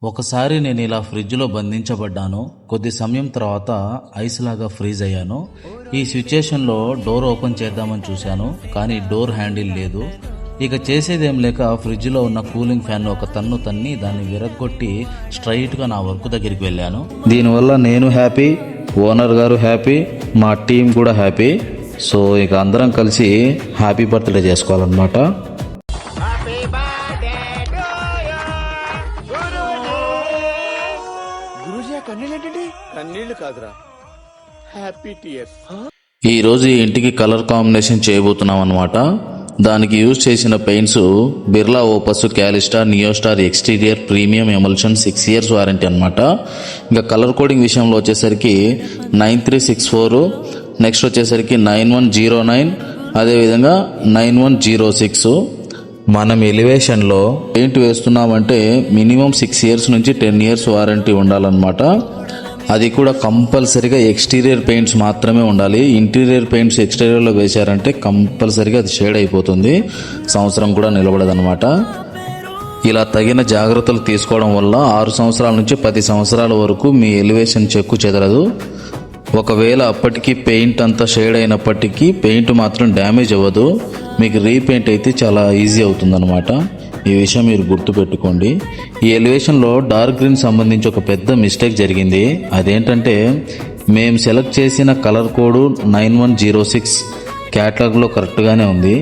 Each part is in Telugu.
ఒకసారి నేను ఇలా ఫ్రిడ్జ్లో బంధించబడ్డాను. కొద్ది సమయం తర్వాత ఐస్ లాగా ఫ్రీజ్ అయ్యాను. ఈ సిచ్యుయేషన్లో డోర్ ఓపెన్ చేద్దామని చూశాను, కానీ డోర్ హ్యాండిల్ లేదు. ఇక చేసేదేం లేక ఫ్రిడ్జ్లో ఉన్న కూలింగ్ ఫ్యాన్ ఒక తన్ను తన్ని దాన్ని విరగ్గొట్టి స్ట్రైట్గా నా వర్క్ దగ్గరికి వెళ్ళాను. దీనివల్ల నేను హ్యాపీ, ఓనర్ గారు హ్యాపీ, మా టీం కూడా హ్యాపీ. సో ఇక అందరం కలిసి హ్యాపీ బర్త్డే చేసుకోవాలన్నమాట. కన్నీళ్ళు కాదురా, హ్యాపీ టీయర్స్. ఈ రోజు ఈ ఇంటికి కలర్ కాంబినేషన్ చేయబోతున్నాం అన్నమాట. దానికి యూజ్ చేసిన paints Birla Opus Calistar Neostar exterior premium emulsion 6 years warranty అనమాట. ఇంకా కలర్ కోడింగ్ విషయంలో వచ్చేసరికి 9364, నెక్స్ట్ వచ్చేసరికి 9109, అదేవిధంగా 9106. మనం ఎలివేషన్లో పెయింట్ వేస్తున్నామంటే మినిమం 6 years నుంచి 10 years వారంటీ ఉండాలన్నమాట. అది కూడా కంపల్సరీగా ఎక్స్టీరియర్ పెయింట్స్ మాత్రమే ఉండాలి. ఇంటీరియర్ పెయింట్స్ ఎక్స్టీరియర్లో వేశారంటే కంపల్సరీగా అది షేడ్ అయిపోతుంది, సంవత్సరం కూడా నిలబడదన్నమాట. ఇలా తగిన జాగ్రత్తలు తీసుకోవడం వల్ల 6 సంవత్సరాల నుంచి 10 సంవత్సరాల వరకు మీ ఎలివేషన్ చెక్కు చెదరదు. ఒకవేళ అప్పటికి పెయింట్ అంతా షేడ్ అయినప్పటికీ పెయింట్ మాత్రం డ్యామేజ్ అవ్వదు. మీకు రీపెయింట్ అయితే చాలా ఈజీ అవుతుందన్నమాట. ఈ విషయం మీరు గుర్తుపెట్టుకోండి. ఈ ఎలివేషన్లో డార్క్ గ్రీన్ సంబంధించి ఒక పెద్ద మిస్టేక్ జరిగింది. అదేంటంటే మేము సెలెక్ట్ చేసిన కలర్ కోడ్ 9106 క్యాటలాగ్లో కరెక్ట్గానే ఉంది,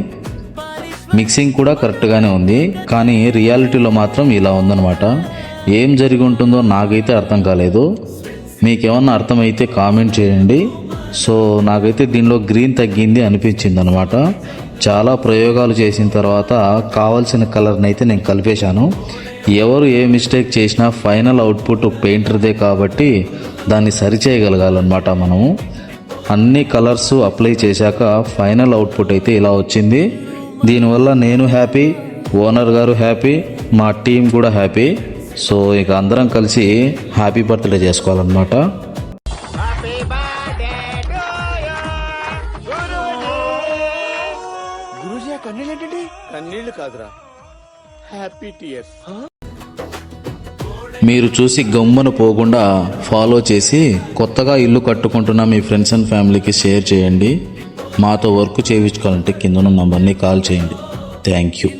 మిక్సింగ్ కూడా కరెక్ట్గానే ఉంది, కానీ రియాలిటీలో మాత్రం ఇలా ఉందన్నమాట. ఏం జరిగి ఉంటుందో నాకైతే అర్థం కాలేదు. మీకేమన్నా అర్థమైతే కామెంట్ చేయండి. సో నాకైతే దీనిలో గ్రీన్ తగ్గింది అనిపించింది అనమాట. చాలా ప్రయోగాలు చేసిన తర్వాత కావాల్సిన కలర్ని అయితే నేను కలిపేశాను. ఎవరు ఏ మిస్టేక్ చేసినా ఫైనల్ అవుట్పుట్ పెయింటర్దే కాబట్టి దాన్ని సరిచేయగలగాలన్నమాట. మనము అన్ని కలర్స్ అప్లై చేశాక ఫైనల్ అవుట్పుట్ అయితే ఇలా వచ్చింది. దీనివల్ల నేను హ్యాపీ, ఓనర్ గారు హ్యాపీ, మా టీం కూడా హ్యాపీ. సో ఇక అందరం కలిసి హ్యాపీ బర్త్డే చేసుకోవాలన్నమాట. గురూజీ, కన్నీళ్ళు ఏంటండి? కన్నీళ్ళు కాదురా, హ్యాపీ టీయర్స్. మీరు చూసి గమ్మున పోకుండా ఫాలో చేసి కొత్తగా ఇల్లు కట్టుకుంటున్న మీ ఫ్రెండ్స్ అండ్ ఫ్యామిలీకి షేర్ చేయండి. మాతో వర్క్ చేయించుకోవాలంటే కింద ఉన్న నంబర్ని కాల్ చేయండి. Thank you.